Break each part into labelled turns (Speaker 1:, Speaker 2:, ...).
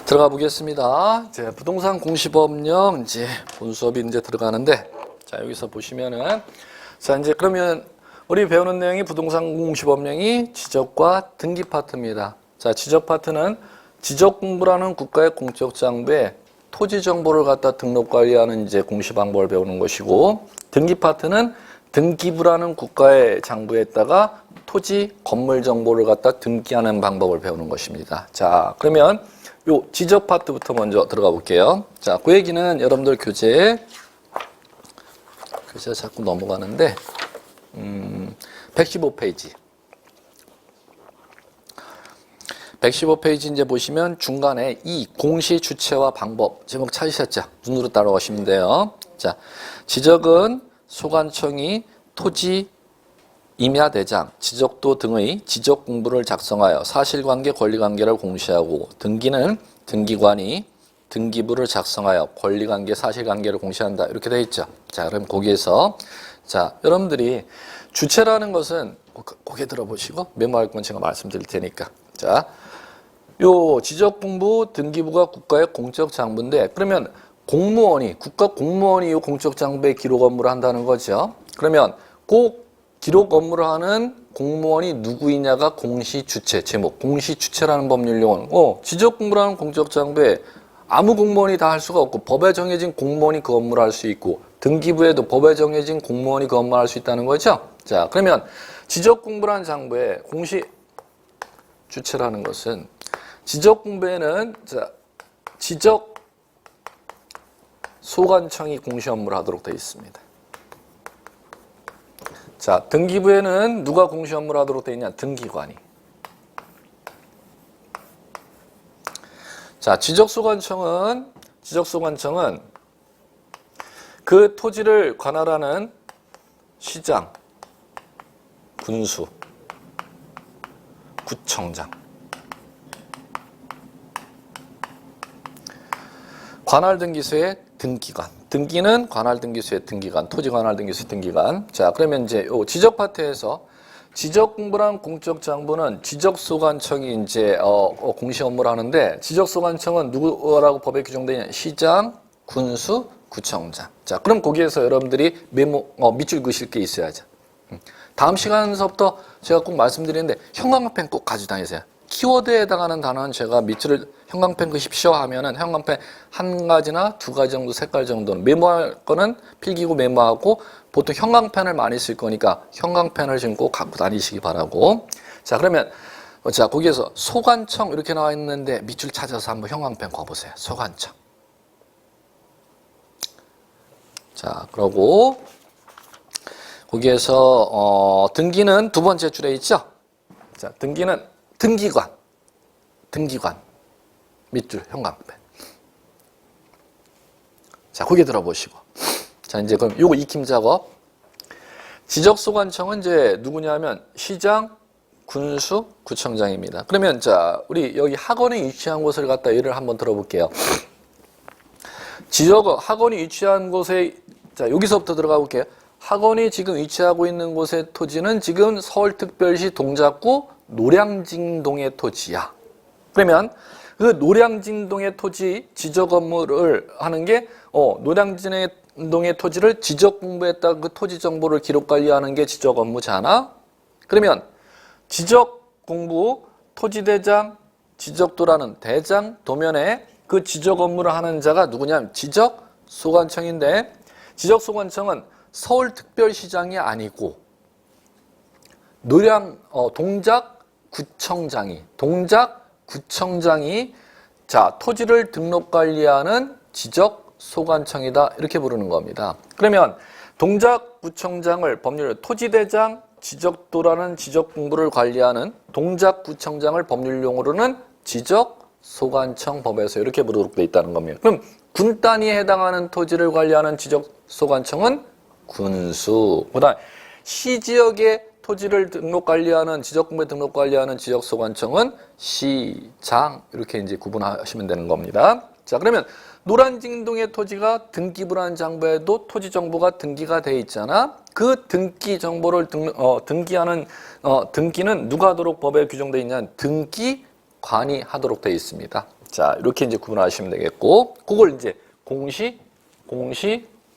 Speaker 1: 들어가 보겠습니다. 이제 부동산 공시법령 이제 본 수업이 이제 들어가는데, 자 여기서 보시면은, 자 이제 그러면 우리 배우는 내용이 부동산 공시법령이 지적과 등기 파트입니다. 자 지적 파트는 지적 공부라는 국가의 공적 장부에 토지 정보를 갖다 등록 관리하는 이제 공시 방법을 배우는 것이고, 등기 파트는 등기부라는 국가의 장부에다가 토지 건물 정보를 갖다 등기하는 방법을 배우는 것입니다. 자 그러면 요 지적 파트부터 먼저 들어가 볼게요. 자, 그 얘기는 여러분들 교재가 자꾸 넘어가는데 115페이지 115페이지 이제 보시면 중간에 이 공시 주체와 방법 제목 찾으셨죠? 눈으로 따라오시면 돼요. 자, 지적은 소관청이 토지 임야대장, 지적도 등의 지적 공부를 작성하여 사실관계, 권리관계를 공시하고, 등기는 등기관이 등기부를 작성하여 권리관계, 사실관계를 공시한다. 이렇게 되어 있죠. 자, 그럼 거기에서 자 여러분들이 주체라는 것은 고개 들어보시고 메모할 건 제가 말씀드릴 테니까. 자, 요 지적 공부 등기부가 국가의 공적 장부인데, 그러면 공무원이 국가 공무원이 이 공적 장부에 기록 업무를 한다는 거죠. 그러면 꼭 기록 업무를 하는 공무원이 누구이냐가 공시 주체, 제목. 공시 주체라는 법률 용어는 지적 공부라는 공적 장부에 아무 공무원이 다 할 수가 없고, 법에 정해진 공무원이 그 업무를 할 수 있고, 등기부에도 법에 정해진 공무원이 그 업무를 할 수 있다는 거죠. 자, 그러면 지적 공부라는 장부에 공시 주체라는 것은 지적 공부에는 자, 지적 소관청이 공시 업무를 하도록 되어 있습니다. 자, 등기부에는 누가 공시 업무를 하도록 되어 있냐? 등기관이. 자, 지적소관청은 그 토지를 관할하는 시장, 군수, 구청장. 관할등기소의 등기관. 등기는 관할등기소의 등기관, 토지 관할등기소의 등기관. 자, 그러면 이제 요 지적 파트에서 지적 공부란 공적 장부는 지적소관청이 이제 공시 업무를 하는데, 지적소관청은 누구라고 법에 규정되어 있냐? 시장, 군수, 구청장. 자, 그럼 거기에서 여러분들이 메모 밑줄 그실 게 있어야죠. 다음 시간서부터 제가 꼭 말씀드리는데 형광펜 꼭 가지고 다니세요. 키워드에 해당하는 단어는 제가 밑줄을 형광펜 그십시오 하면은 형광펜 한 가지나 두 가지 정도, 색깔 정도는, 메모할 거는 필기구 메모하고, 보통 형광펜을 많이 쓸 거니까 형광펜을 지금 꼭 갖고 다니시기 바라고. 자, 그러면 자 거기에서 소관청 이렇게 나와 있는데 밑줄 찾아서 한번 형광펜 그어보세요. 소관청. 자, 그러고 거기에서 등기는 두 번째 줄에 있죠. 자, 등기는 등기관 밑줄 형광펜. 자, 거기 들어보시고. 자, 이제 그럼 요거 익힘 작업. 지적소관청은 이제 누구냐면 시장, 군수, 구청장입니다. 그러면 자, 우리 여기 학원이 위치한 곳을 갖다 예를 한번 들어볼게요. 학원이 위치한 곳에, 자, 여기서부터 들어가 볼게요. 학원이 지금 위치하고 있는 곳의 토지는 지금 서울특별시 동작구 노량진동의 토지야. 그러면 그 노량진동의 토지 지적 업무를 하는 게 노량진동의 토지를 지적 공부했다 그 토지 정보를 기록 관리하는 게 지적 업무잖아. 그러면 지적 공부 토지대장 지적도라는 대장 도면에 그 지적 업무를 하는 자가 누구냐면 지적소관청인데, 지적소관청은 서울특별시장이 아니고 동작구청장이 자 토지를 등록 관리하는 지적소관청이다, 이렇게 부르는 겁니다. 그러면 동작구청장을 법률 토지대장 지적도라는 지적 공부를 관리하는 동작구청장을 법률 용어로는 지적소관청 법에서 이렇게 부르도록 되어 있다는 겁니다. 그럼 군 단위에 해당하는 토지를 관리하는 지적소관청은 군수, 그다음 시지역의 토지를 등록 관리하는 지적공부에 등록 관리하는 지적소관청은 시장, 이렇게 이제 구분하시면 되는 겁니다. 자, 그러면 노량진동의 토지가 등기부라는 장부에도 토지 정보가 등기가 돼 있잖아. 그 등기 정보를 등기는 누가 하도록 법에 규정되어 있냐? 등기관이 하도록 되어 있습니다. 자, 이렇게 이제 구분하시면 되겠고, 그걸 이제 공시,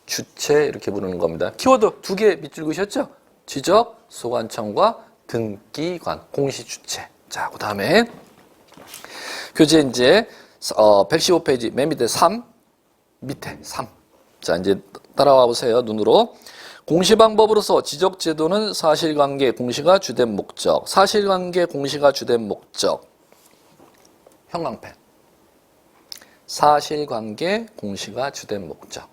Speaker 1: 주체 이렇게 부르는 겁니다. 키워드 두 개 밑줄 그으셨죠? 지적, 소관청과 등기관, 공시, 주체. 자, 그 다음에 교재 이제 115페이지 맨 밑에 3, 밑에 3. 자, 이제 따라와 보세요. 눈으로. 공시 방법으로서 지적 제도는 사실관계 공시가 주된 목적. 사실관계 공시가 주된 목적. 형광펜. 사실관계 공시가 주된 목적.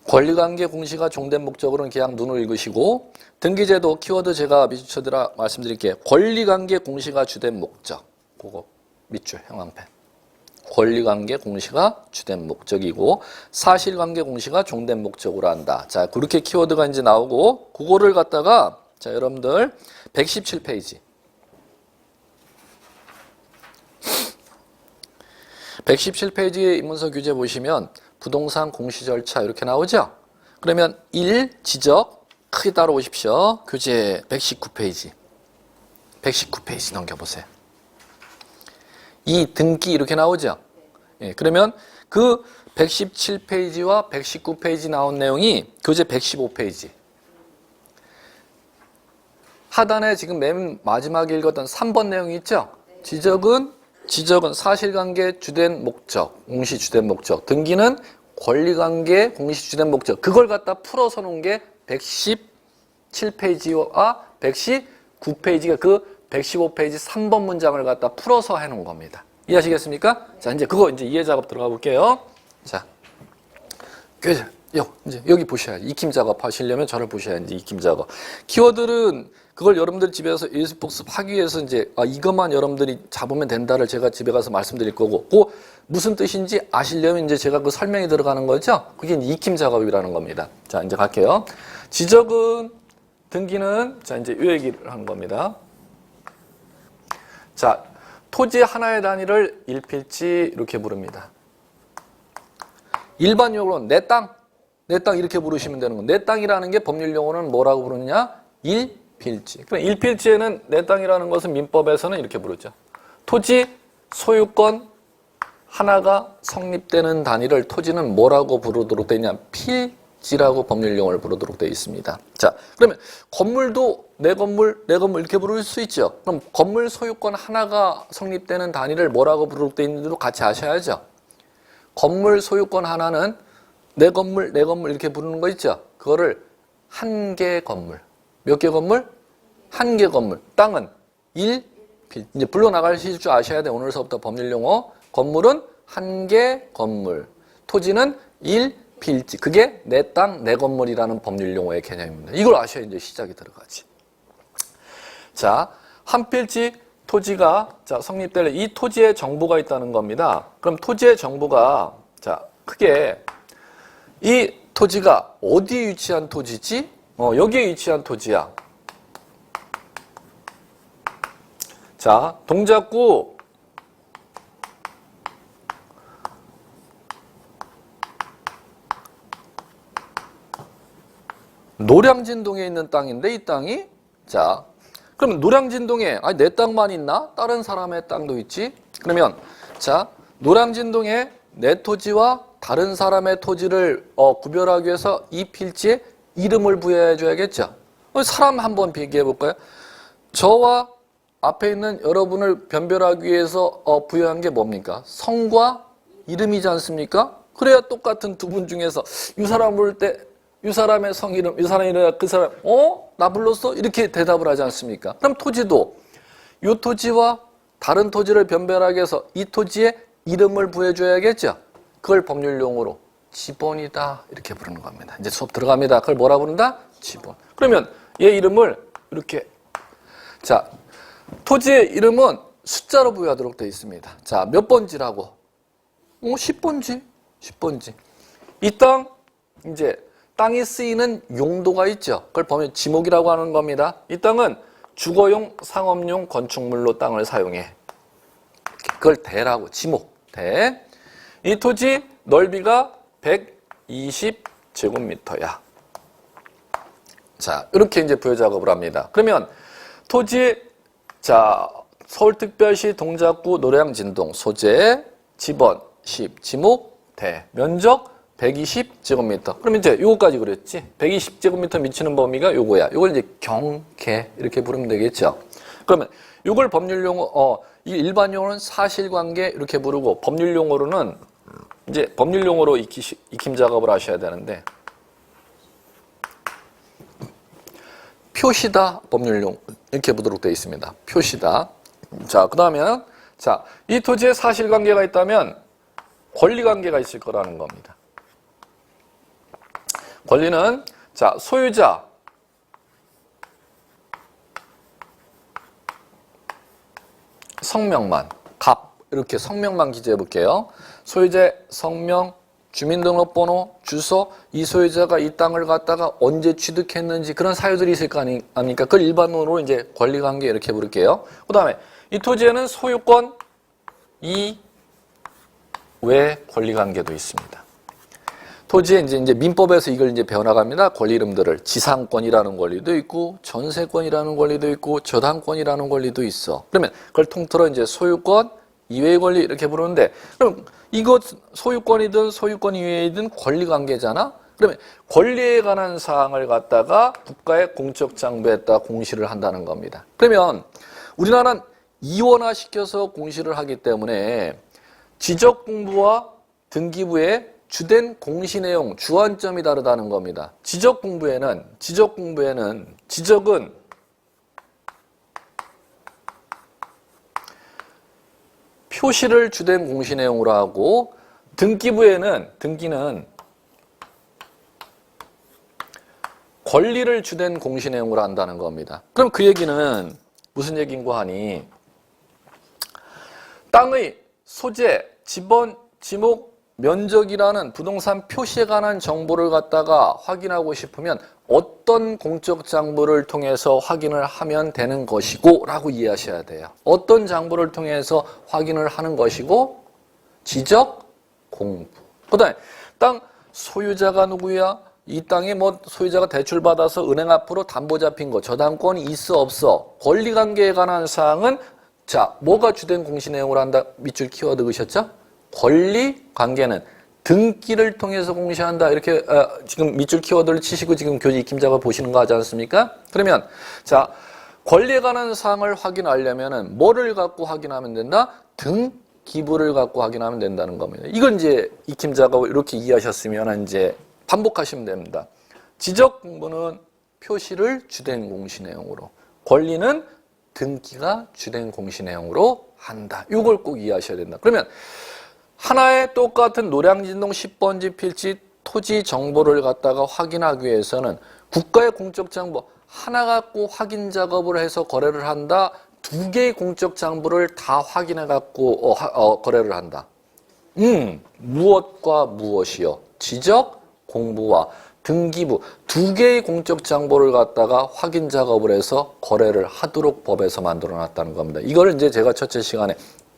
Speaker 1: 권리관계 공시가 종된 목적으로는 그냥 눈을 읽으시고, 등기제도 키워드 제가 밑줄쳐드라 말씀드릴게요. 권리관계 공시가 주된 목적. 그거 밑줄 형광펜. 권리관계 공시가 주된 목적이고 사실관계 공시가 종된 목적으로 한다. 자, 그렇게 키워드가 이제 나오고, 그거를 갖다가 자, 여러분들 117페이지. 117페이지의 인문서 규제 보시면 부동산 공시 절차 이렇게 나오죠? 그러면 1. 지적 크게 따라오십시오. 교재 119페이지. 119페이지 넘겨보세요. 2. 등기 이렇게 나오죠? 예, 그러면 그 117페이지와 119페이지 나온 내용이 교재 115페이지. 하단에 지금 맨 마지막에 읽었던 3번 내용이 있죠? 지적은 사실관계 주된 목적, 공시 주된 목적. 등기는 권리관계 공시 주된 목적. 그걸 갖다 풀어서 놓은 게 117페이지와 119페이지가 그 115페이지 3번 문장을 갖다 풀어서 해놓은 겁니다. 이해하시겠습니까? 자, 이제 그거 이제 이해 작업 들어가 볼게요. 자, 이제 여기 보셔야지. 익힘 작업 하시려면 저를 보셔야지. 익힘 작업. 키워드는 그걸 여러분들 집에서 예습복습 하기 위해서 이제 이것만 여러분들이 잡으면 된다를 제가 집에 가서 말씀드릴 거고, 그 무슨 뜻인지 아시려면 이제 제가 그 설명이 들어가는 거죠. 그게 이제 익힘 작업이라는 겁니다. 자, 이제 갈게요. 지적은 등기는 자, 이제 이 얘기를 하는 겁니다. 자, 토지 하나의 단위를 일필지 이렇게 부릅니다. 일반 용어로는 내 땅 이렇게 부르시면 되는 겁니다. 내 땅이라는 게 법률 용어는 뭐라고 부르느냐? 일필지. 그럼 일필지에는 내 땅이라는 것은 민법에서는 이렇게 부르죠. 토지 소유권 하나가 성립되는 단위를 토지는 뭐라고 부르도록 되어 있냐? 필지라고 법률 용어를 부르도록 되어 있습니다. 자, 그러면 건물도 내 건물 이렇게 부를 수 있죠. 그럼 건물 소유권 하나가 성립되는 단위를 뭐라고 부르도록 되어 있는지도 같이 아셔야죠. 건물 소유권 하나는 내 건물 이렇게 부르는 거 있죠. 그거를 한 개 건물. 몇 개 건물? 한 개 건물. 땅은 이제 불러 나가실 줄 아셔야 돼. 오늘서부터 법률 용어. 건물은 한 개 건물. 토지는 일필지. 그게 내 땅, 내 건물이라는 법률 용어의 개념입니다. 이걸 아셔야 이제 시작이 들어가지. 자, 한 필지 토지가 성립될 이 토지의 정보가 있다는 겁니다. 그럼 토지의 정보가 자, 크게 이 토지가 어디에 위치한 토지지? 여기에 위치한 토지야. 자, 동작구 노량진동에 있는 땅인데 이 땅이 자, 그럼 노량진동에 내 땅만 있나? 다른 사람의 땅도 있지? 그러면 자, 노량진동에 내 토지와 다른 사람의 토지를 구별하기 위해서 이 필지에 이름을 부여해 줘야겠죠. 사람 한번 비교해 볼까요? 저와 앞에 있는 여러분을 변별하기 위해서 부여한 게 뭡니까? 성과 이름이지 않습니까? 그래야 똑같은 두 분 중에서 이 사람 부를 때 이 사람의 성 이름, 이 사람 이름, 그 사람 나 불렀어? 이렇게 대답을 하지 않습니까? 그럼 토지도 이 토지와 다른 토지를 변별하기 위해서 이 토지에 이름을 부여줘야겠죠. 그걸 법률 용어로 지본이다 이렇게 부르는 겁니다. 이제 수업 들어갑니다. 그걸 뭐라 부른다? 지본. 그러면 얘 이름을 이렇게 자, 토지의 이름은 숫자로 부여하도록 되어 있습니다. 자, 몇 번지라고? 10번지. 10번지. 이 땅 이제 땅이 쓰이는 용도가 있죠. 그걸 보면 지목이라고 하는 겁니다. 이 땅은 주거용, 상업용 건축물로 땅을 사용해. 그걸 대라고 지목. 대. 이 토지 넓이가 120제곱미터야. 자, 이렇게 이제 부여 작업을 합니다. 그러면 토지 자, 서울특별시 동작구 노량진동 소재, 지번, 10, 지목, 대, 면적 120제곱미터. 그럼 이제 요거까지 그랬지. 120제곱미터 미치는 범위가 요거야. 요걸 이제 경계 이렇게 부르면 되겠죠. 그러면 요걸 법률용어 이 일반 용어는 사실관계 이렇게 부르고 법률 용어로는 이제 법률 용어로 익힘 작업을 하셔야 되는데 표시다 법률용 이렇게 보도록 되어 있습니다. 표시다. 자, 그다음에 자, 이 토지에 사실관계가 있다면 권리관계가 있을 거라는 겁니다. 권리는 자, 소유자 성명만, 갑 이렇게 성명만 기재해 볼게요. 소유자 성명, 주민등록번호, 주소, 이 소유자가 이 땅을 갖다가 언제 취득했는지 그런 사유들이 있을 거 아닙니까? 그걸 일반으로 이제 권리관계 이렇게 부를게요. 그 다음에 이 토지에는 소유권 이외 권리관계도 있습니다. 토지에 이제 민법에서 이걸 이제 배워나갑니다. 권리 이름들을 지상권이라는 권리도 있고 전세권이라는 권리도 있고 저당권이라는 권리도 있어. 그러면 그걸 통틀어 이제 소유권 이외의 권리 이렇게 부르는데 그럼 이것 소유권이든 소유권 이외이든 권리 관계잖아. 그러면 권리에 관한 사항을 갖다가 국가의 공적 장부에다 공시를 한다는 겁니다. 그러면 우리나라는 이원화시켜서 공시를 하기 때문에 지적공부와 등기부의 주된 공시 내용, 주안점이 다르다는 겁니다. 지적공부에는 지적은 표시를 주된 공시 내용으로 하고 등기는 권리를 주된 공시 내용으로 한다는 겁니다. 그럼 그 얘기는 무슨 얘기인고 하니 땅의 소재, 지번, 지목, 면적이라는 부동산 표시에 관한 정보를 갖다가 확인하고 싶으면 어떤 공적 장부를 통해서 확인을 하면 되는 것이고 라고 이해하셔야 돼요. 어떤 장부를 통해서 확인을 하는 것이고 지적, 공부. 그 다음에 땅 소유자가 누구야? 이 땅에 뭐 소유자가 대출받아서 은행 앞으로 담보 잡힌 거 저당권이 있어 없어? 권리관계에 관한 사항은 자 뭐가 주된 공시 내용으로 한다? 밑줄 키워드 넣으셨죠? 권리관계는 등기를 통해서 공시한다. 이렇게 지금 밑줄 키워드를 치시고 지금 교재 익힘 작업 보시는 거 하지 않습니까? 그러면 자 권리에 관한 사항을 확인하려면은 뭐를 갖고 확인하면 된다? 등기부를 갖고 확인하면 된다는 겁니다. 이건 이제 익힘 작업을 이렇게 이해하셨으면 이제 반복하시면 됩니다. 지적 공부는 표시를 주된 공시 내용으로, 권리는 등기가 주된 공시 내용으로 한다. 이걸 꼭 이해하셔야 된다. 그러면 하나의 똑같은 노량진동 10번지 필지 토지 정보를 갖다가 확인하기 위해서는 국가의 공적 장부 하나 갖고 확인 작업을 해서 거래를 한다. 두 개의 공적 장부를 다 확인해 갖고 거래를 한다. 무엇과 무엇이요? 지적 공부와 등기부 두 개의 공적 장부를 갖다가 확인 작업을 해서 거래를 하도록 법에서 만들어 놨다는 겁니다. 이걸 이제 제가 첫째 시간에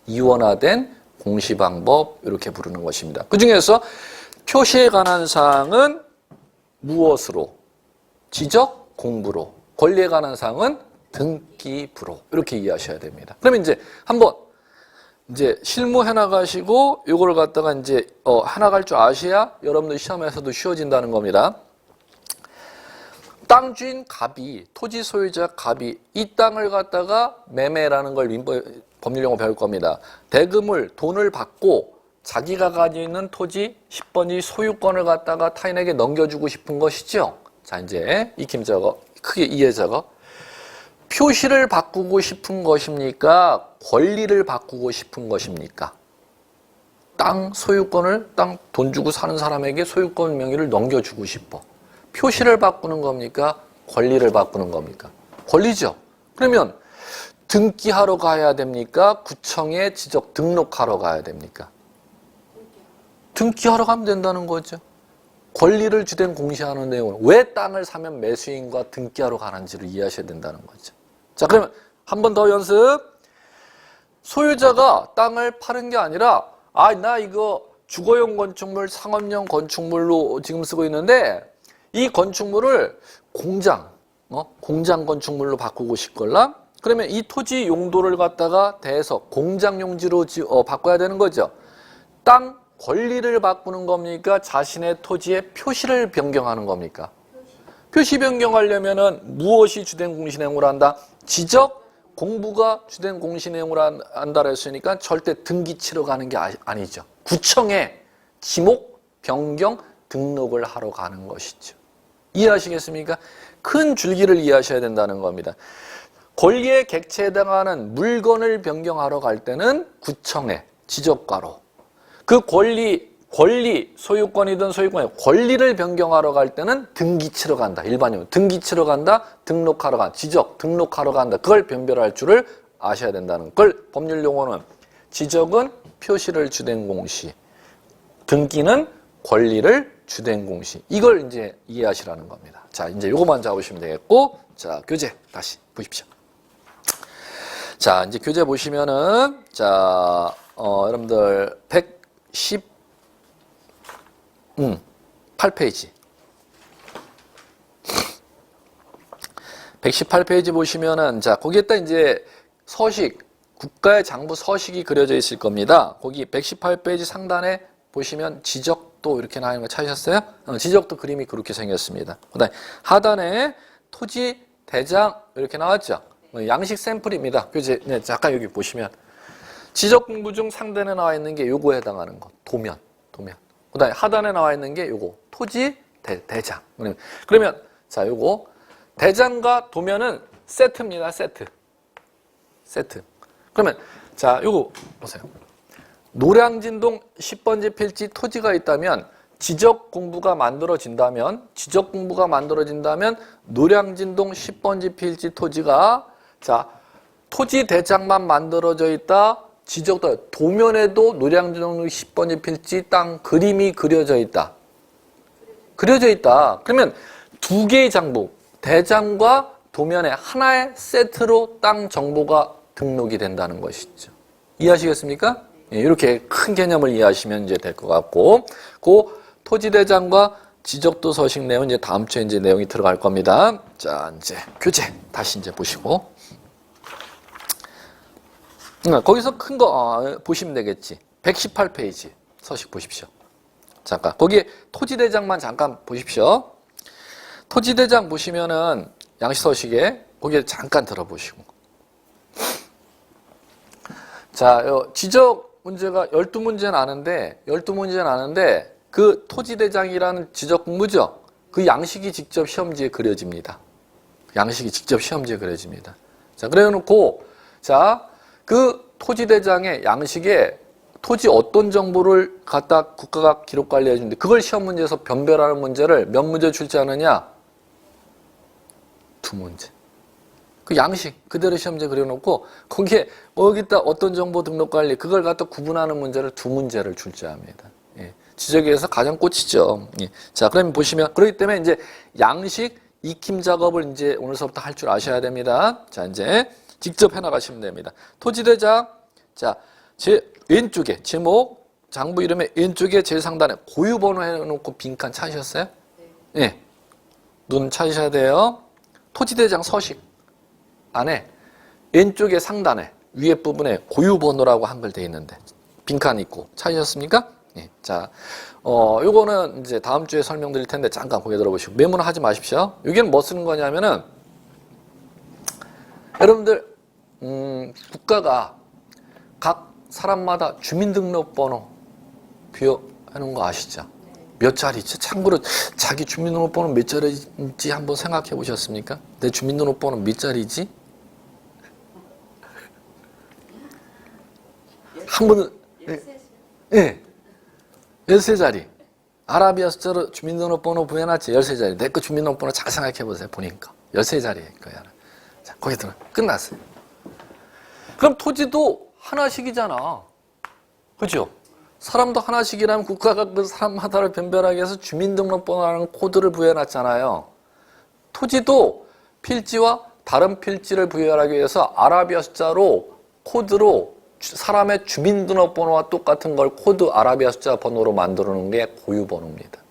Speaker 1: 이원화된 공시 방법 이렇게 부르는 것입니다. 그 중에서 표시에 관한 사항은 무엇으로? 지적 공부로. 권리에 관한 사항은 등기부로. 이렇게 이해하셔야 됩니다. 그러면 이제 한번 이제 실무 해나가시고 요거를 갖다가 이제 해나갈 줄 아셔야 여러분들 시험에서도 쉬워진다는 겁니다. 땅 주인 갑이, 토지 소유자 갑이 이 땅을 갖다가 매매라는 걸 법률용어 배울 겁니다. 대금을, 돈을 받고 자기가 가지고 있는 토지 10번지 소유권을 갖다가 타인에게 넘겨주고 싶은 것이죠. 자, 이제 익힘 작업, 크게 이해 작업. 표시를 바꾸고 싶은 것입니까? 권리를 바꾸고 싶은 것입니까? 땅 소유권을 돈 주고 사는 사람에게 소유권 명의를 넘겨주고 싶어. 표시를 바꾸는 겁니까? 권리를 바꾸는 겁니까? 권리죠. 그러면 등기하러 가야 됩니까? 구청에 지적 등록하러 가야 됩니까? 등기하러 가면 된다는 거죠. 권리를 주된 공시하는 내용은 왜 땅을 사면 매수인과 등기하러 가는지를 이해하셔야 된다는 거죠. 자, 그러면 한 번 더 연습. 소유자가 땅을 파는 게 아니라 나 이거 주거용 건축물, 상업용 건축물로 지금 쓰고 있는데 이 건축물을 공장 건축물로 바꾸고 싶걸라? 그러면 이 토지 용도를 갖다가 대해서 공장 용지로 바꿔야 되는 거죠. 땅 권리를 바꾸는 겁니까? 자신의 토지의 표시를 변경하는 겁니까? 표시 변경하려면은 무엇이 주된 공시행위를 한다? 지적, 공부가 주된 공시행위를 한다고 했으니까 절대 등기 치러 가는 게 아니죠. 구청에 지목, 변경, 등록을 하러 가는 것이죠. 이해하시겠습니까? 큰 줄기를 이해하셔야 된다는 겁니다. 권리의 객체에 해당하는 물건을 변경하러 갈 때는 구청에 지적과로, 그 권리 소유권이든 소유권의 권리를 변경하러 갈 때는 등기 치러 간다. 일반적으로 등기 치러 간다, 등록하러 간다, 지적, 등록하러 간다. 그걸 변별할 줄을 아셔야 된다는 걸. 법률 용어는 지적은 표시를 주된 공시, 등기는 권리를 주된 공시. 이걸 이제 이해하시라는 겁니다. 자, 이제 요거만 잡으시면 되겠고, 자, 교재 다시 보십시오. 자, 이제 교재 보시면은, 자, 여러분들 118페이지. 118페이지 보시면은, 자, 거기에다 이제 서식, 국가의 장부 서식이 그려져 있을 겁니다. 거기 118페이지 상단에 보시면 지적도 이렇게 나오는 거 찾으셨어요? 지적도 그림이 그렇게 생겼습니다. 그다음에 하단에 토지 대장 이렇게 나왔죠? 양식 샘플입니다. 교재, 네, 잠깐 여기 보시면 지적 공부 중 상단에 나와 있는 게 요거에 해당하는 거. 도면. 그다음에 하단에 나와 있는 게 요거. 토지 대장. 그러면 자, 요거 대장과 도면은 세트입니다. 세트. 그러면 자, 요거 보세요. 노량진동 10번지 필지 토지가 있다면 지적 공부가 만들어진다면 노량진동 10번지 필지 토지가 자, 토지 대장만 만들어져 있다. 지적도 도면에도 노량진동 10번지 필지 땅 그림이 그려져 있다. 그러면 두 개의 장부, 대장과 도면에 하나의 세트로 땅 정보가 등록이 된다는 것이죠. 이해하시겠습니까? 예, 이렇게 큰 개념을 이해하시면 이제 될 것 같고, 그 토지 대장과 지적도 서식 내용 이제 다음 주에 이제 내용이 들어갈 겁니다. 자, 이제 교재 다시 이제 보시고. 거기서 큰 거 보시면 되겠지. 118페이지 서식 보십시오. 잠깐 거기에 토지대장만 잠깐 보십시오. 토지대장 보시면은 양식서식에 거기에 잠깐 들어보시고. 자, 지적 문제가 12문제는 아는데 그 토지대장이라는 지적 공부죠. 그 양식이 직접 시험지에 그려집니다. 자, 그래 놓고 자, 그 토지대장의 양식에 토지 어떤 정보를 갖다 국가가 기록 관리해 주는데 그걸 시험 문제에서 변별하는 문제를 몇 문제 출제하느냐? 2문제. 그 양식 그대로 시험지에 그려놓고 거기에 여기다 어떤 정보 등록 관리 그걸 갖다 구분하는 문제를 2문제를 출제합니다. 예. 지적에서 가장 꽂히죠. 예. 자, 그러면 보시면 그렇기 때문에 이제 양식 익힘 작업을 이제 오늘서부터 할 줄 아셔야 됩니다. 자, 이제 직접 해나가시면 됩니다. 토지대장, 자, 제 왼쪽에 제목, 장부 이름의 왼쪽에 제일 상단에 고유번호 해놓고 빈칸 찾으셨어요? 네. 예. 눈 찾으셔야 돼요. 토지대장 서식 안에 왼쪽에 상단에 위에 부분에 고유번호라고 한글 되어 있는데 빈칸 있고 찾으셨습니까? 예. 자, 요거는 이제 다음 주에 설명드릴 텐데 잠깐 고개 들어보시고 메모는 하지 마십시오. 여기는 뭐 쓰는 거냐면은 여러분들 국가가 각 사람마다 주민등록번호 부여해놓은 거 아시죠? 몇 자리죠? 참고로 자기 주민등록번호 몇 자리인지 한번 생각해 보셨습니까? 내 주민등록번호 몇 자리지? 한 번은 예, 13자리. 아라비아 숫자로 주민등록번호 부여해놨지 13자리. 내 거 주민등록번호 잘 생각해 보세요. 보니까 13자리일 거야. 자, 거기 들어 끝났어요. 그럼 토지도 하나씩이잖아. 그죠? 사람도 하나씩이라면 국가가 그 사람마다를 변별하기 위해서 주민등록번호라는 코드를 부여해놨잖아요. 토지도 필지와 다른 필지를 부여하기 위해서 아라비아 숫자로 코드로 사람의 주민등록번호와 똑같은 걸 코드 아라비아 숫자 번호로 만들어 놓은 게 고유번호입니다.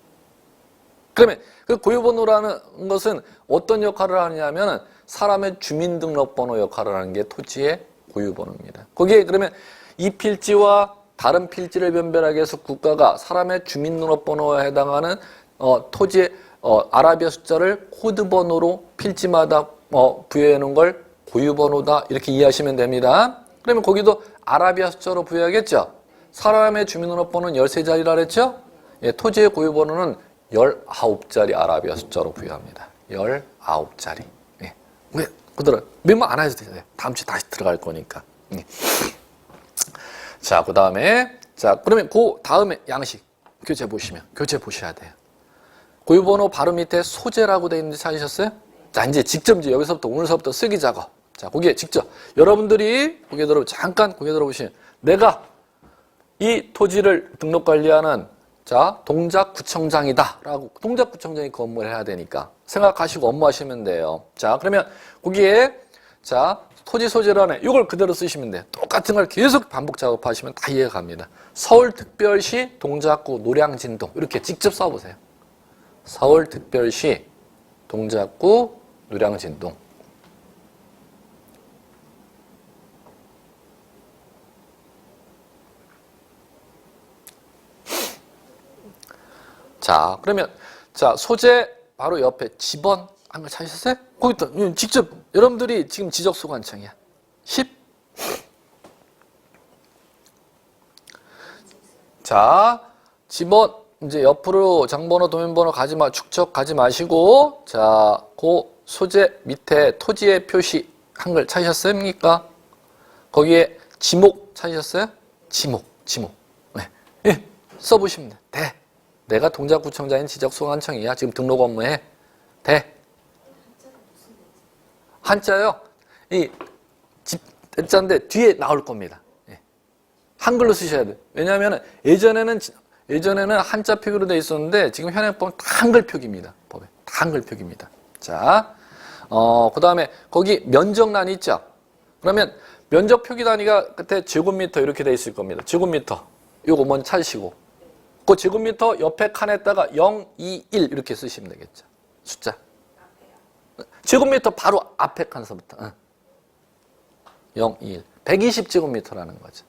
Speaker 1: 그러면 그 고유번호라는 것은 어떤 역할을 하느냐면 사람의 주민등록번호 역할을 하는 게 토지의 고유번호입니다. 거기에 그러면 이 필지와 다른 필지를 변별하기 위해서 국가가 사람의 주민등록번호에 해당하는 토지의 아라비아 숫자를 코드번호로 필지마다 부여해 놓은 걸 고유번호다 이렇게 이해하시면 됩니다. 그러면 거기도 아라비아 숫자로 부여하겠죠. 사람의 주민등록번호는 13자리라 그랬죠. 예, 토지의 고유번호는 19자리 아라비아 숫자로 부여합니다. 19자리. 예. 왜? 그대로 메모 안 해도 돼요. 다음 주에 다시 들어갈 거니까. 예. 자, 그 다음에 그러면 그 다음에 양식 교재 보셔야 돼요. 고유번호 바로 밑에 소재라고 되어 있는지 찾으셨어요? 자, 이제 직접 이제 여기서부터 오늘서부터 쓰기 작업. 자, 거기에 직접 여러분들이 잠깐 고개 들어보시면 내가 이 토지를 등록 관리하는 동작구청장이다라고 동작구청장이 그 업무를 해야 되니까 생각하시고 업무하시면 돼요. 자, 그러면 거기에 토지 소재란에 이걸 그대로 쓰시면 돼요. 똑같은 걸 계속 반복 작업하시면 다 이해가 갑니다. 서울특별시 동작구 노량진동 이렇게 직접 써보세요. 서울특별시 동작구 노량진동. 자, 그러면 소재 바로 옆에 집원 한 거 찾으셨어요? 거기다 직접 여러분들이 지금 지적소관청이야. 10. 자, 집원 이제 옆으로 장번호, 도면번호 축적 가지 마시고 그 소재 밑에 토지의 표시 한글 찾으셨습니까? 거기에 지목 찾으셨어요? 지목. 네. 예, 써보시면 돼. 내가 동작구청장인 지적소관청이야. 지금 등록 업무해. 돼. 한자요. 이 한자인데 뒤에 나올 겁니다. 예. 한글로 쓰셔야 돼. 왜냐하면 예전에는 한자 표기로 돼 있었는데 지금 현행법은 다 한글 표기입니다. 법에 다 한글 표기입니다. 자, 그 다음에 거기 면적란 있죠. 그러면 면적 표기 단위가 끝에 제곱미터 이렇게 돼 있을 겁니다. 제곱미터 요거 먼저 찾으시고 그 제곱미터 옆에 칸에다가 0, 2, 1 이렇게 쓰시면 되겠죠. 숫자. 제곱미터 바로 앞에 칸서부터 0, 2, 1. 120제곱미터라는 거죠.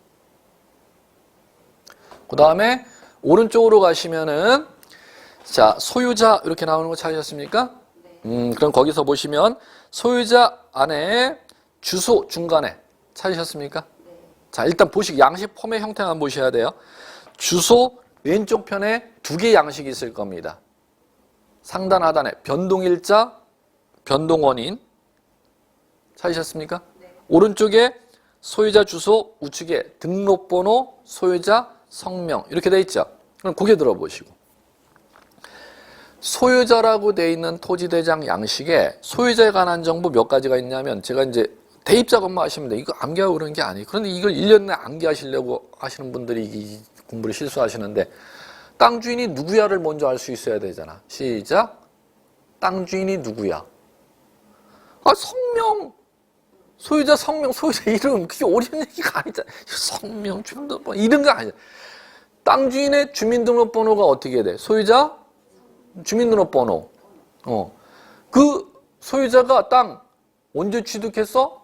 Speaker 1: 그 다음에 오른쪽으로 가시면은 소유자 이렇게 나오는 거 찾으셨습니까? 그럼 거기서 보시면 소유자 안에 주소 중간에 찾으셨습니까? 자, 일단 보시고 양식 폼의 형태만 보셔야 돼요. 주소 왼쪽 편에 두 개의 양식이 있을 겁니다. 상단 하단에 변동일자, 변동원인 찾으셨습니까? 네. 오른쪽에 소유자 주소, 우측에 등록번호, 소유자 성명 이렇게 돼 있죠. 그럼 고개 들어보시고 소유자라고 돼 있는 토지대장 양식에 소유자에 관한 정보 몇 가지가 있냐면 제가 이제 대입작업만 하시면 돼. 이거 암기하고 그런 게 아니에요. 그런데 이걸 1년 내에 암기하시려고 하시는 분들이 이 공부를 실수하시는데 땅 주인이 누구야를 먼저 알 수 있어야 되잖아. 시작. 땅 주인이 누구야? 성명. 소유자 성명, 소유자 이름. 그게 어려운 얘기가 아니잖아. 성명, 주민등록번호 이런 거 아니야. 땅 주인의 주민등록번호가 어떻게 돼? 소유자 주민등록번호. 그 소유자가 땅 언제 취득했어?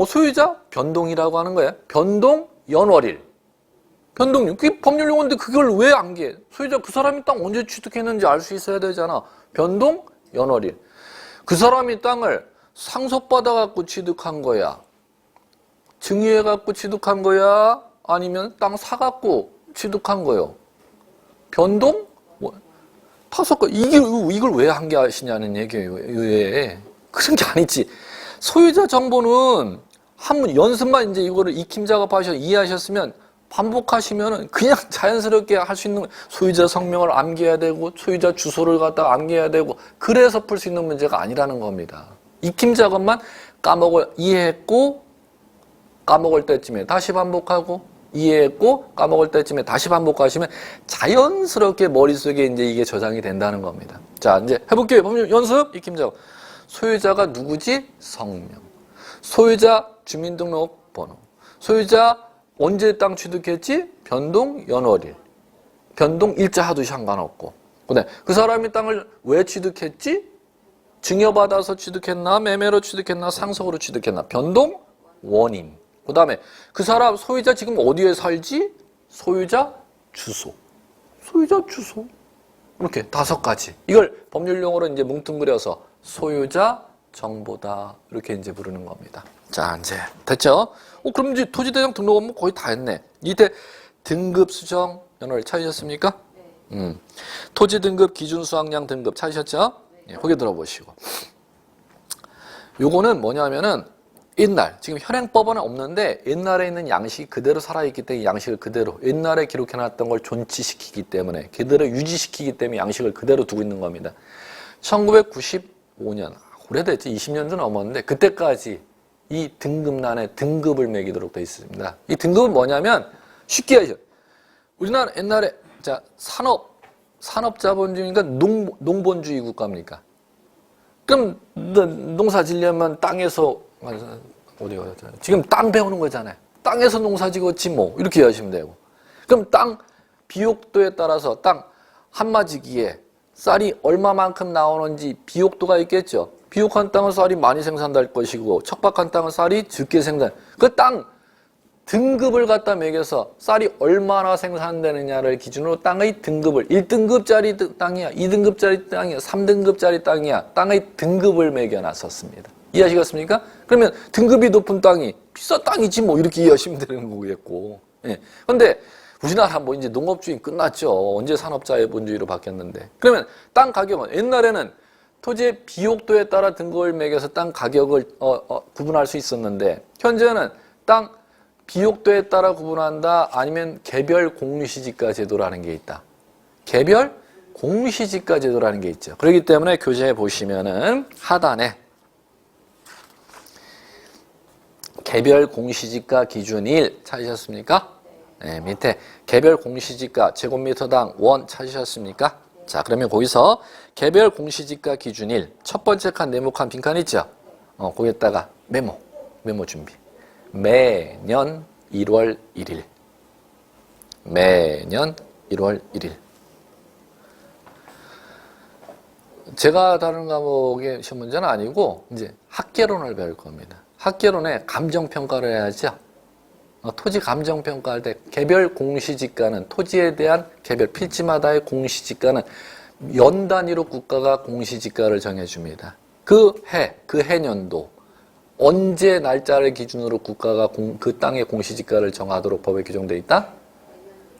Speaker 1: 소유자 변동이라고 하는 거야. 변동 연월일. 변동률. 그게 법률 용어인데 그걸 왜 암기해? 소유자 그 사람이 땅 언제 취득했는지 알 수 있어야 되잖아. 변동 연월일. 그 사람이 땅을 상속받아갖고 취득한 거야? 증여해갖고 취득한 거야? 아니면 땅 사갖고 취득한 거요? 변동? 다섯 거. 이걸 왜 암기하시냐는 얘기예요. 왜? 그런 게 아니지. 소유자 정보는 한번 연습만 이제 이거를 익힘 작업하셔서 이해하셨으면 반복하시면은 그냥 자연스럽게 할 수 있는 소유자 성명을 암기해야 되고 소유자 주소를 갖다가 암기해야 되고 그래서 풀 수 있는 문제가 아니라는 겁니다. 익힘 작업만 이해했고 까먹을 때쯤에 다시 반복하고 이해했고 까먹을 때쯤에 다시 반복하시면 자연스럽게 머릿속에 이제 이게 저장이 된다는 겁니다. 자, 이제 해볼게요. 연습 익힘 작업. 소유자가 누구지? 성명. 소유자 주민등록번호. 소유자 언제 땅 취득했지? 변동 연월일. 변동 일자 하도 상관없고. 그다음에 그 사람이 땅을 왜 취득했지? 증여받아서 취득했나, 매매로 취득했나, 상속으로 취득했나. 변동, 원인. 그 다음에 그 사람 소유자 지금 어디에 살지? 소유자 주소. 소유자 주소. 이렇게 5가지. 이걸 법률 용어로 이제 뭉뚱그려서 소유자 정보다. 이렇게 이제 부르는 겁니다. 자, 이제 됐죠? 그럼 이제 토지대장 등록하면 거의 다 했네. 이때 등급 수정 연월 찾으셨습니까? 토지 등급 기준 수확량 등급 찾으셨죠? 예, 거기 들어보시고. 요거는 뭐냐면은 옛날, 지금 현행법은 없는데 옛날에 있는 양식이 그대로 살아있기 때문에 양식을 그대로 옛날에 기록해놨던 걸 존치시키기 때문에 그대로 유지시키기 때문에 양식을 그대로 두고 있는 겁니다. 1995년, 오래됐지, 20년도 넘었는데 그때까지 이 등급란에 등급을 매기도록 되어 있습니다. 이 등급은 뭐냐면 쉽게 하죠. 우리나라 옛날에 자 산업자본주의니까 농본주의 국가입니까? 그럼 농사 지려면 땅에서 어디가 지금 땅 배우는 거잖아요. 땅에서 농사 지었지 뭐 이렇게 하시면 되고. 그럼 땅 비옥도에 따라서 땅 한마지기에 쌀이 얼마만큼 나오는지 비옥도가 있겠죠. 비옥한 땅은 쌀이 많이 생산될 것이고 척박한 땅은 쌀이 적게 생산. 그 땅 등급을 갖다 매겨서 쌀이 얼마나 생산되느냐를 기준으로 땅의 등급을 1등급짜리 땅이야, 2등급짜리 땅이야, 3등급짜리 땅이야. 땅의 등급을 매겨놨었습니다. 이해하시겠습니까? 그러면 등급이 높은 땅이 비싼 땅이지 뭐 이렇게 이해하시면 되는 거겠고. 예. 근데 우리나라 뭐 이제 농업주의 끝났죠. 언제 산업자본주의로 바뀌었는데. 그러면 땅 가격은 옛날에는 토지의 비옥도에 따라 등급을 매겨서 땅 가격을 구분할 수 있었는데 현재는 땅 비옥도에 따라 구분한다 아니면 개별 공유시지가 제도라는 게 있다. 개별 공유시지가 제도라는 게 있죠. 그렇기 때문에 교재에 보시면은 하단에 개별 공시지가 기준 1 찾으셨습니까? 네, 밑에 개별 공시지가 제곱미터당 원 찾으셨습니까? 자, 그러면 거기서 개별 공시지가 기준 1 첫 번째 칸 네모칸 빈칸 있죠? 거기에다가 메모 준비. 매년 1월 1일. 매년 1월 1일. 제가 다른 과목의 시험 문제는 아니고 이제 학개론을 배울 겁니다. 학개론에 감정평가를 해야죠. 토지 감정평가할 때 개별 공시지가는 토지에 대한 개별 필지마다의 공시지가는 연 단위로 국가가 공시지가를 정해줍니다. 그 해년도 언제 날짜를 기준으로 국가가 그 땅의 공시지가를 정하도록 법에 규정되어 있다?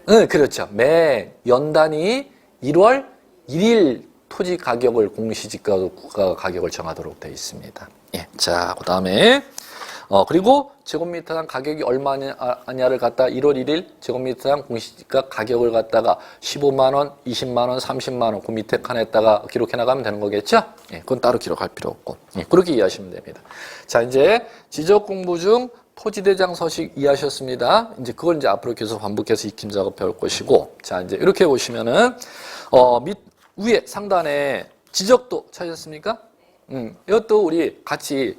Speaker 1: 네, 그렇죠. 매 연 단위 1월 1일 토지 가격을 공시지가로 국가가 가격을 정하도록 되어 있습니다. 예. 자, 그 다음에 그리고 제곱미터당 가격이 얼마냐를 갖다 1월 1일 제곱미터당 공시지가 가격을 갖다가 15만 원, 20만 원, 30만 원 그 밑에 칸에다가 기록해 나가면 되는 거겠죠? 예, 그건 따로 기록할 필요 없고. 예, 그렇게 이해하시면 됩니다. 자, 이제 지적 공부 중 토지대장 서식 이해하셨습니다. 이제 그걸 이제 앞으로 계속 반복해서 익힘 작업 배울 것이고. 자, 이제 이렇게 보시면은 위에 상단에 지적도 찾으셨습니까? 이것도 우리 같이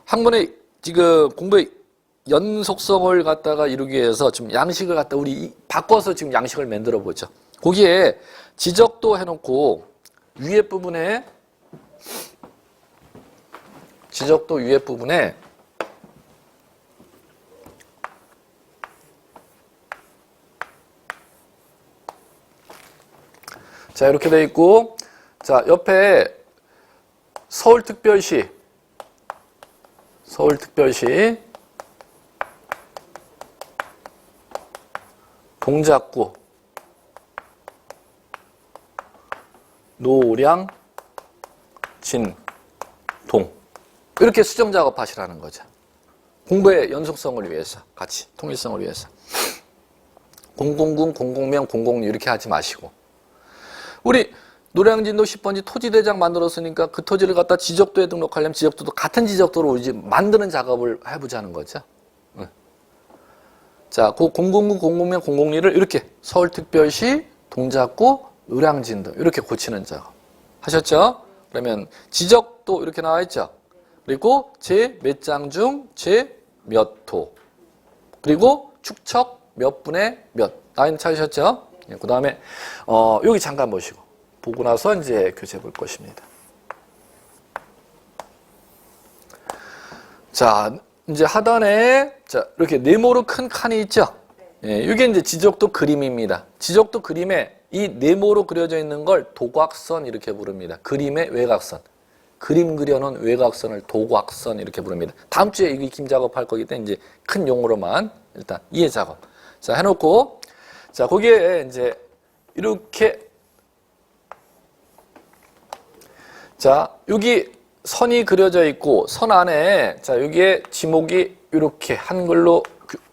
Speaker 1: 한 번에 지금 공부의 연속성을 갖다가 이루기 위해서 좀 양식을 갖다 우리 바꿔서 지금 양식을 만들어 보죠. 거기에 지적도 해놓고 위에 부분에 지적도 위에 부분에 자 이렇게 돼 있고 자 옆에 서울특별시 동작구 노량 진동 이렇게 수정 작업하시라는 거죠. 공부의 연속성을 위해서 같이 통일성을 위해서 009, 000명, 006 이렇게 하지 마시고 우리 노량진도 10번지 토지대장 만들었으니까 그 토지를 갖다 지적도에 등록하려면 지적도도 같은 지적도로 이제 만드는 작업을 해보자는 거죠. 자, 그 009, 000명, 002를 이렇게 서울특별시, 동작구, 노량진도 이렇게 고치는 작업 하셨죠? 그러면 지적도 이렇게 나와 있죠? 그리고 제 몇 장 중 제 몇 호 그리고 축척 몇 분의 몇 라인 찾으셨죠? 그 다음에 여기 잠깐 보시고 보고 나서 이제 교재 볼 것입니다. 자, 이제 하단에 자, 이렇게 네모로 큰 칸이 있죠? 예, 이게 이제 지적도 그림입니다. 지적도 그림에 이 네모로 그려져 있는 걸 도곽선 이렇게 부릅니다. 그림의 외곽선. 그림 그려놓은 외곽선을 도곽선 이렇게 부릅니다. 다음 주에 이 익힘 작업할 거기 때문에 이제 큰 용어로만 일단 이해 작업. 자, 해놓고 자, 거기에 이제 이렇게 자, 여기 선이 그려져 있고 선 안에 자, 여기에 지목이 이렇게 한글로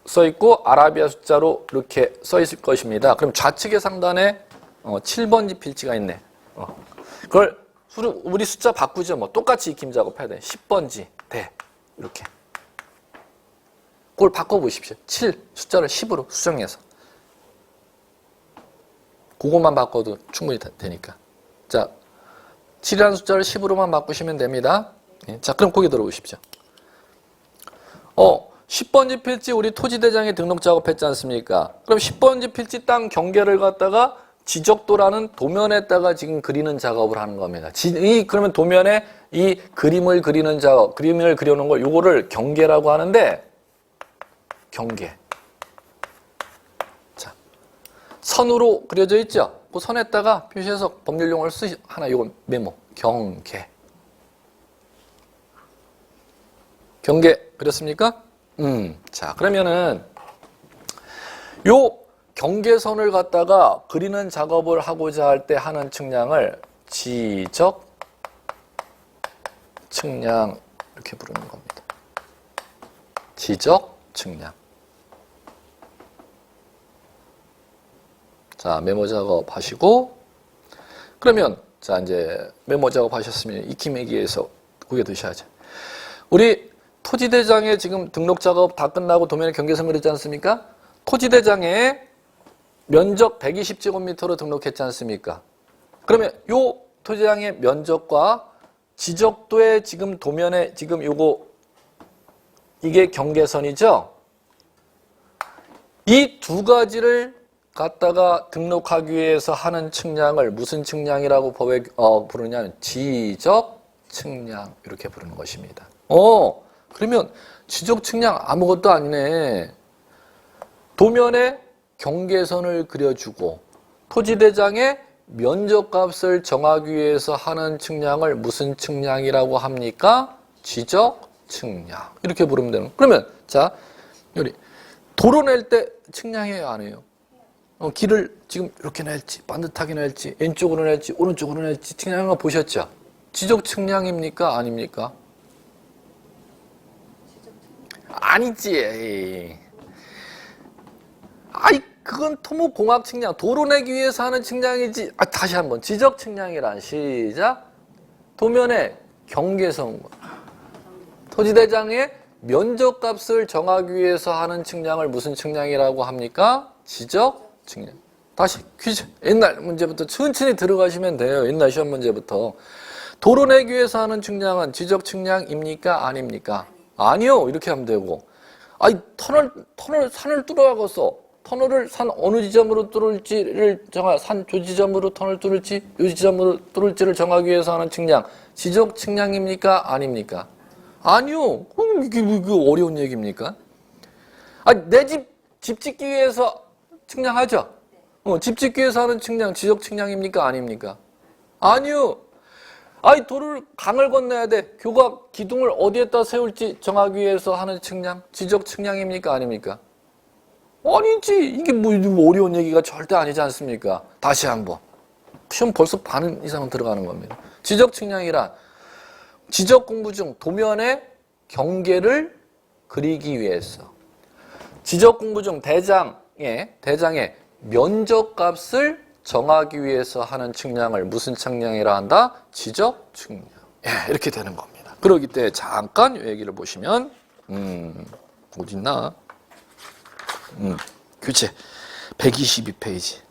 Speaker 1: 써 있고 아라비아 숫자로 이렇게 써 있을 것입니다. 그럼 좌측의 상단에 7번지 필지가 있네. 그걸 우리 숫자 바꾸죠. 뭐 똑같이 익힘 작업해야 돼. 10번지 대 이렇게. 그걸 바꿔보십시오. 7 숫자를 10으로 수정해서. 그것만 바꿔도 충분히 되니까. 자, 7이라는 숫자를 10으로만 바꾸시면 됩니다. 자, 그럼 거기 들어오십시오. 10번지 필지 우리 토지대장에 등록 작업했지 않습니까? 그럼 10번지 필지 땅 경계를 갖다가 지적도라는 도면에다가 지금 그리는 작업을 하는 겁니다. 그러면 도면에 이 그림을 그리는 작업, 그림을 그려놓은 걸 요거를 경계라고 하는데 경계. 자, 선으로 그려져 있죠? 그 선에다가 표시해서 법률 용어를 하나 요거 메모. 경계. 경계 그렸습니까? 자, 그러면은 요 경계선을 갖다가 그리는 작업을 하고자 할 때 하는 측량을 지적 측량 이렇게 부르는 겁니다. 지적 측량. 자, 메모 작업 하시고 그러면 자, 이제 메모 작업 하셨으면 익힘하기위해서 고개 드셔야죠. 우리 토지대장에 지금 등록 작업 다 끝나고 도면에 경계선 그렸지 않습니까? 토지대장에 면적 120제곱미터로 등록했지 않습니까? 그러면 요 토지대장의 면적과 지적도의 지금 도면에 지금 요거 이게 경계선이죠? 이 두 가지를 갖다가 등록하기 위해서 하는 측량을 무슨 측량이라고 법에 부르냐면 지적 측량 이렇게 부르는 것입니다. 그러면 지적 측량 아무것도 아니네. 도면에 경계선을 그려주고 토지대장의 면적값을 정하기 위해서 하는 측량을 무슨 측량이라고 합니까? 지적 측량 이렇게 부르면 되는. 그러면 자, 우리 도로 낼 때 측량해요, 안 해요? 길을 지금 이렇게 낼지 반듯하게 낼지 왼쪽으로 낼지 오른쪽으로 낼지 측량한 거 보셨죠? 지적 측량입니까? 아닙니까? 아니지. 그건 토목공학 측량, 도로 내기 위해서 하는 측량이지. 다시 한번 지적 측량이란 시작. 도면에 경계선, 토지대장의 면적값을 정하기 위해서 하는 측량을 무슨 측량이라고 합니까? 지적 측량. 다시 퀴즈. 옛날 문제부터 천천히 들어가시면 돼요. 옛날 시험 문제부터. 도로 내기 위해서 하는 측량은 지적 측량입니까? 아닙니까? 아니요. 이렇게 하면 되고. 터널 산을 뚫어가서 터널을 산 어느 지점으로 뚫을지를 산 조지점으로 터널 뚫을지 요 지점으로 뚫을지를 정하기 위해서 하는 측량. 지적 측량입니까? 아닙니까? 아니요. 그럼 이게 어려운 얘기입니까? 내 집 짓기 위해서 측량하죠? 집 짓기 위해서 하는 측량, 지적 측량입니까? 아닙니까? 아니요. 도로를 강을 건너야 돼. 교각 기둥을 어디에다 세울지 정하기 위해서 하는 측량, 지적 측량입니까? 아닙니까? 아니지. 이게 뭐 어려운 얘기가 절대 아니지 않습니까? 다시 한번. 시험 벌써 반 이상은 들어가는 겁니다. 지적 측량이란 지적 공부 중 도면의 경계를 그리기 위해서 지적 공부 중 대장의 면적값을 정하기 위해서 하는 측량을 무슨 측량이라 한다? 지적 측량. 이렇게 되는 겁니다. 그러기 때문에 잠깐 이 얘기를 보시면 어딨나? 교재 122페이지.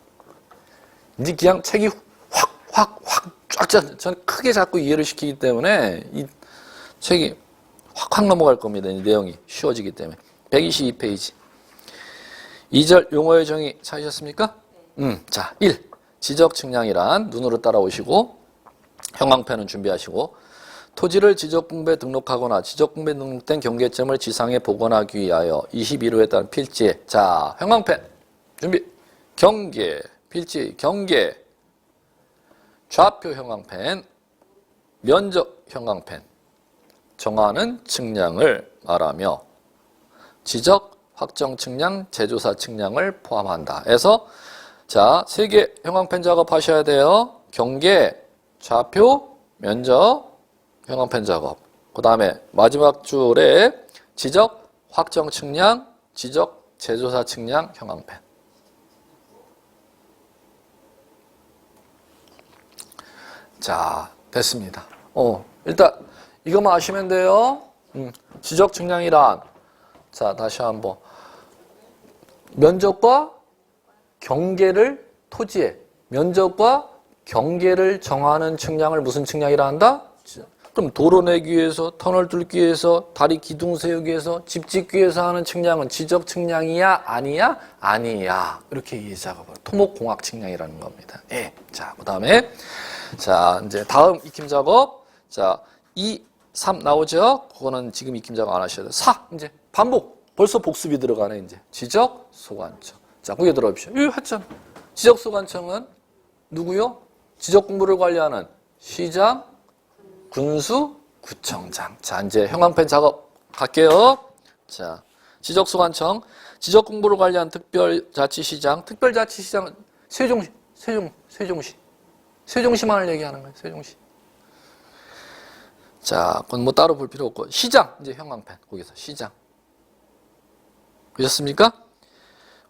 Speaker 1: 이제 그냥 책이 확 쫙 저는 크게 자꾸 이해를 시키기 때문에 이 책이 확 넘어갈 겁니다. 이 내용이 쉬워지기 때문에. 122페이지. 2절 용어의 정의 찾으셨습니까? 자, 1. 지적 측량이란 눈으로 따라오시고 형광펜은 준비하시고 토지를 지적공부에 등록하거나 지적공부에 등록된 경계점을 지상에 복원하기 위하여 21호에 따른 필지. 자, 형광펜 준비. 경계, 필지, 경계. 좌표 형광펜, 면적 형광펜. 정하는 측량을 말하며 지적, 확정 측량, 재조사 측량을 포함한다. 해서 자, 3개 형광펜 작업하셔야 돼요. 경계, 좌표, 면적, 형광펜 작업. 그 다음에 마지막 줄에 지적, 확정 측량, 지적, 재조사 측량, 형광펜. 자, 됐습니다. 일단 이거만 아시면 돼요. 지적 측량이란, 자, 다시 한번. 면적과 경계를, 토지의 면적과 경계를 정하는 측량을 무슨 측량이라 한다? 그럼 도로 내기 위해서, 터널 뚫기 위해서, 다리 기둥 세우기 위해서, 집 짓기 위해서 하는 측량은 지적 측량이야? 아니야? 아니야. 이렇게 이해 작업을. 토목공학 측량이라는 겁니다. 예. 자, 그 다음에, 자, 이제 다음 익힘 작업. 자, 2, 3 나오죠? 그거는 지금 익힘 작업 안 하셔야 돼요. 4, 이제 반복. 벌써 복습이 들어가네, 이제. 지적, 소관청. 자, 거기에 들어보십시오. 이거 했잖아. 지적, 소관청은 누구요? 지적 공부를 관리하는 시장, 군수, 구청장. 자, 이제 형광펜 작업 갈게요. 자, 지적, 소관청. 지적 공부를 관리하는 특별자치시장. 특별자치시장은 세종시. 세종시만을 얘기하는 거예요, 세종시. 자, 그건 뭐 따로 볼 필요 없고. 시장, 이제 형광펜. 거기서 시장. 그렇습니까?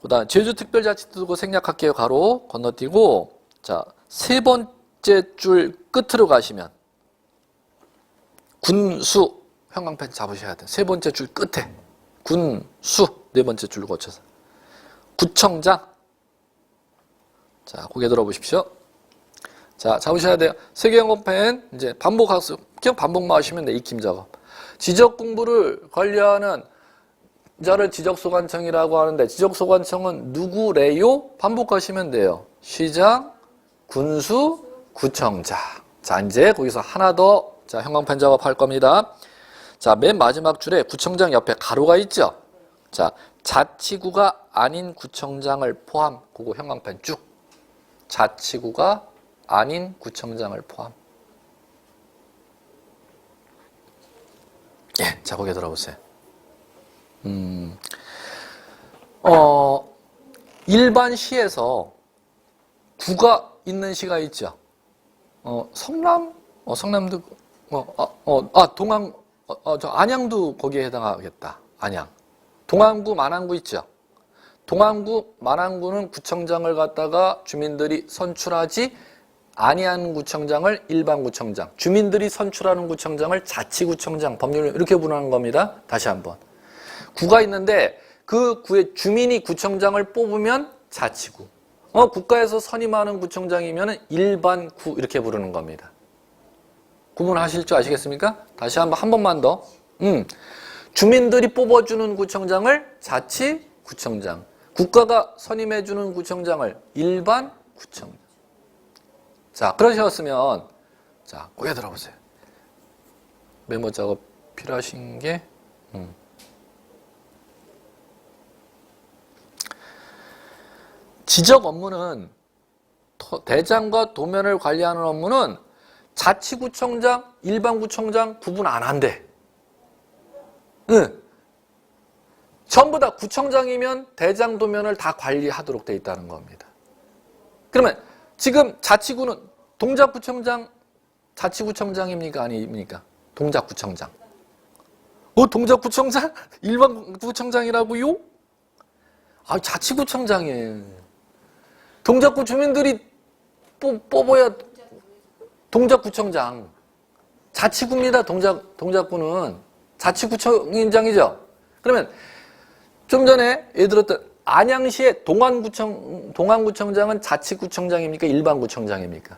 Speaker 1: 그 다음 제주특별자치도고 생략할게요. 가로 건너뛰고. 자, 3번째 줄 끝으로 가시면 군수 형광펜 잡으셔야 돼요. 3번째 줄 끝에 군수 4번째 줄 거쳐서 구청장. 자, 고개 들어보십시오. 자, 잡으셔야 돼요. 3개 형광펜 이제 반복하세요. 그냥 반복만 하시면 돼. 익힘 작업. 지적 공부를 관리하는 자를 지적소관청이라고 하는데 지적소관청은 누구래요? 반복하시면 돼요. 시장, 군수, 구청장. 자, 이제 거기서 하나 더, 자, 형광펜 작업할 겁니다. 자, 맨 마지막 줄에 구청장 옆에 가로가 있죠? 자, 자치구가 아닌 구청장을 포함. 그거 형광펜 쭉. 자치구가 아닌 구청장을 포함. 예, 자, 거기에 들어보세요. 일반 시에서 구가 있는 시가 있죠. 성남도, 동안, 저 안양도 거기에 해당하겠다. 안양. 동안구, 만안구 있죠. 동안구, 만안구는 구청장을 갖다가 주민들이 선출하지 아니한 구청장을 일반구청장, 주민들이 선출하는 구청장을 자치구청장, 법률로 이렇게 분하는 겁니다. 다시 한번. 구가 있는데 그 구의 주민이 구청장을 뽑으면 자치구. 국가에서 선임하는 구청장이면 일반구 이렇게 부르는 겁니다. 구분하실 줄 아시겠습니까? 다시 한 번만 더. 주민들이 뽑아주는 구청장을 자치구청장. 국가가 선임해주는 구청장을 일반구청장. 자, 그러셨으면 자, 고개 들어보세요. 메모 작업 필요하신 게 지적 업무는 대장과 도면을 관리하는 업무는 자치구청장, 일반구청장 구분 안 한대. 전부 다 구청장이면 대장 도면을 다 관리하도록 돼 있다는 겁니다. 그러면 지금 자치구는 동작구청장, 자치구청장입니까? 아닙니까? 동작구청장. 동작구청장? 일반구청장이라고요? 자치구청장이에요. 동작구 주민들이 뽑아야 동작구청장. 자치구입니다. 동작구는. 자치구청장이죠. 그러면 좀 전에 예를 들었던 안양시의 동안구청장은 자치구청장입니까? 일반구청장입니까?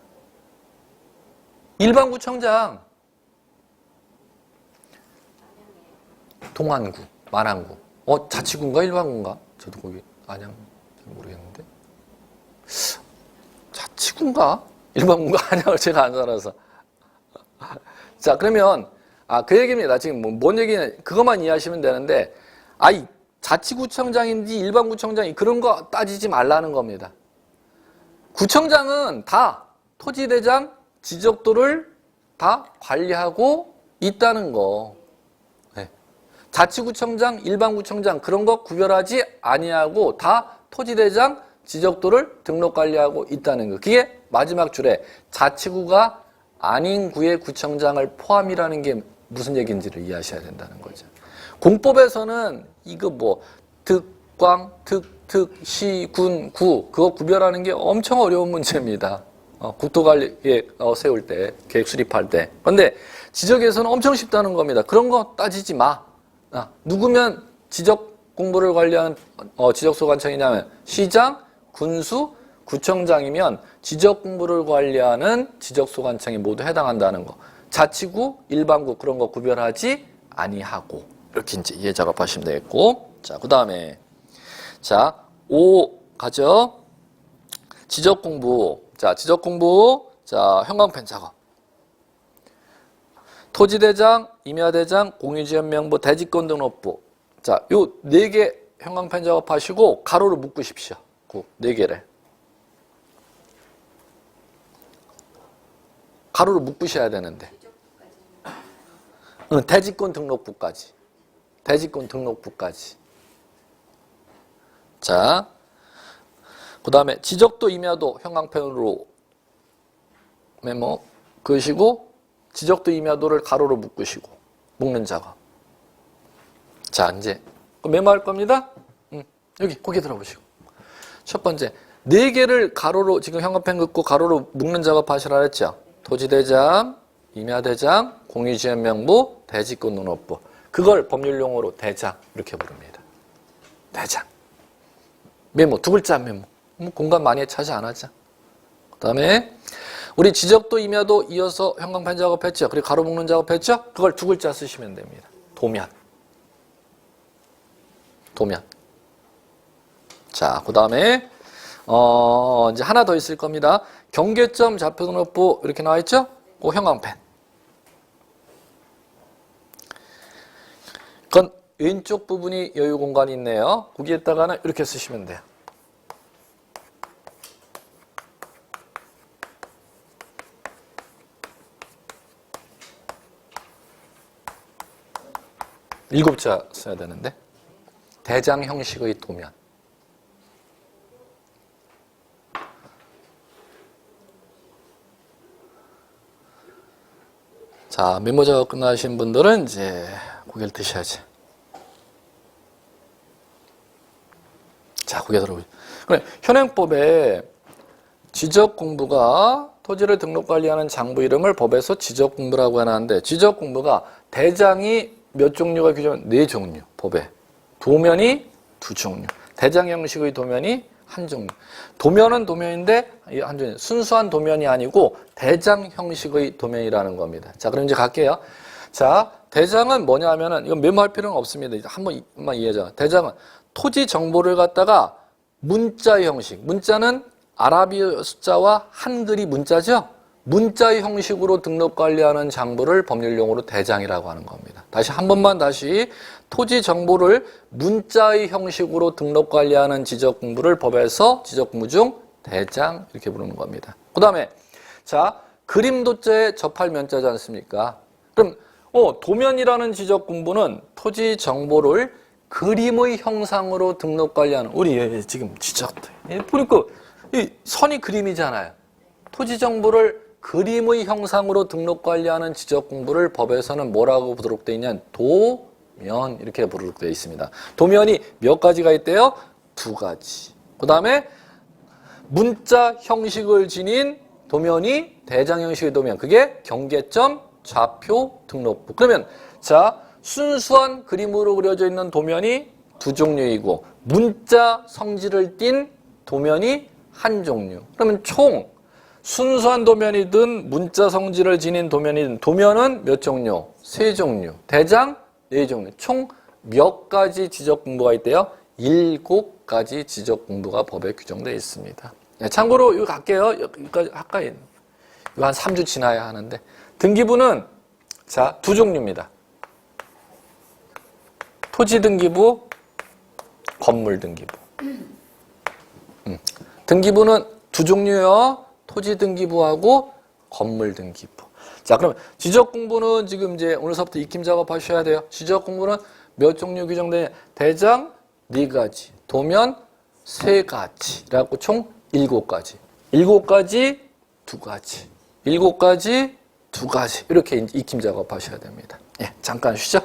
Speaker 1: 일반구청장. 동안구, 만안구. 자치구인가 일반구인가? 저도 거기 안양 모르겠는데. 자치구인가? 일반구인가? 안양을 제가 안 살아서. 자, 그러면 그 얘기입니다. 지금 뭔 얘기냐, 그것만 이해하시면 되는데, 이 자치구청장인지 일반구청장이 그런 거 따지지 말라는 겁니다. 구청장은 다 토지대장 지적도를 다 관리하고 있다는 거. 네. 자치구청장, 일반구청장 그런 거 구별하지 아니하고 다 토지대장 지적도를 등록 관리하고 있다는 거. 그게 마지막 줄에 자치구가 아닌 구의 구청장을 포함이라는 게 무슨 얘기인지를 이해하셔야 된다는 거죠. 공법에서는 이거 득광, 특, 시, 군, 구 그거 구별하는 게 엄청 어려운 문제입니다. 국토관리계획 세울 때, 계획 수립할 때. 그런데 지적에서는 엄청 쉽다는 겁니다. 그런 거 따지지 마. 누구면 지적 공부를 관리하는 지적소관청이냐면 시장, 군수, 구청장이면 지적 공부를 관리하는 지적소관청이 모두 해당한다는 거. 자치구, 일반구 그런 거 구별하지 아니하고 이렇게 이제 이해 작업하시면 되겠고. 자, 그다음에 자, 5 가죠. 지적 공부. 자, 지적 공부. 자, 형광펜 작업. 토지대장, 임야대장, 공유지연명부, 대지권 등록부. 자, 요 4개 형광펜 작업하시고 가로로 묶으십시오. 그 4개를. 가로로 묶으셔야 되는데. 대지권 등록부까지. 대지권 등록부까지. 자, 그 다음에 지적도 임야도 형광펜으로 메모 그으시고 지적도 임야도를 가로로 묶으시고 묶는 작업. 자, 이제 메모할 겁니다. 여기 고개 들어보시고. 첫 번째, 4개를 가로로 지금 형광펜 긋고 가로로 묶는 작업 하시라 그랬죠. 토지대장, 임야대장, 공유지연명부, 대지권 등록부. 그걸 법률용어로 대장 이렇게 부릅니다. 대장. 메모, 2글자 메모. 공간 많이 차지 안 하죠. 그 다음에 우리 지적도 임야도 이어서 형광펜 작업했죠. 그리고 가로 묶는 작업했죠. 그걸 2글자 쓰시면 됩니다. 도면. 도면. 자, 그 다음에 이제 하나 더 있을 겁니다. 경계점 좌표 등록부 이렇게 나와 있죠. 그 형광펜. 그건 왼쪽 부분이 여유 공간이 있네요. 거기에다가는 이렇게 쓰시면 돼요. 일곱 자 써야 되는데. 대장 형식의 도면. 자, 메모 작업 끝나신 분들은 이제 고개를 드셔야지. 자, 고개 들어보죠. 그래, 현행법에 지적 공부가 토지를 등록 관리하는 장부 이름을 법에서 지적 공부라고 해놨는데, 지적 공부가 대장이 몇 종류가 규정한 4종류, 법에. 도면이 2종류. 대장 형식의 도면이 1종류. 도면은 도면인데, 한 종류. 순수한 도면이 아니고 대장 형식의 도면이라는 겁니다. 자, 그럼 이제 갈게요. 자, 대장은 뭐냐 하면은, 이건 메모할 필요는 없습니다. 한 번만 이해하자. 대장은 토지 정보를 갖다가 문자 형식. 문자는 아라비아 숫자와 한글이 문자죠? 문자의 형식으로 등록 관리하는 장부를 법률용어로 대장이라고 하는 겁니다. 다시 한 번만 다시 토지 정보를 문자의 형식으로 등록 관리하는 지적 공부를 법에서 지적 공부 중 대장 이렇게 부르는 겁니다. 그 다음에 자, 그림 도자에 접할 면자지 않습니까? 그럼 도면이라는 지적 공부는 토지 정보를 그림의 형상으로 등록 관리하는 우리 지금 지적 보니까 이 선이 그림이잖아요. 토지 정보를 그림의 형상으로 등록 관리하는 지적 공부를 법에서는 뭐라고 부르게 되어 있냐? 도면 이렇게 부르게 되어 있습니다. 도면이 몇 가지가 있대요? 2가지. 그 다음에 문자 형식을 지닌 도면이 대장 형식의 도면. 그게 경계점 좌표 등록부. 그러면 자, 순수한 그림으로 그려져 있는 도면이 2종류이고 문자 성질을 띤 도면이 1종류. 그러면 총 순수한 도면이든 문자 성질을 지닌 도면이든 도면은 몇 종류? 3종류. 대장 4종류. 총 몇 가지 지적 공부가 있대요? 7가지 지적 공부가 법에 규정되어 있습니다. 참고로 이거 갈게요. 여기까지 아까 이거 한 3주 지나야 하는데 등기부는 자, 두 종류입니다. 토지등기부, 건물등기부. 등기부는 두 종류요. 토지등기부하고 건물등기부. 자, 그럼 지적공부는 지금 이제 오늘서부터 익힘 작업하셔야 돼요. 지적공부는 몇 종류 규정돼? 대장 4가지, 도면 3가지, 그래갖고 총 7가지. 7가지, 2가지. 7가지, 2가지. 이렇게 익힘 작업하셔야 됩니다. 예, 잠깐 쉬죠.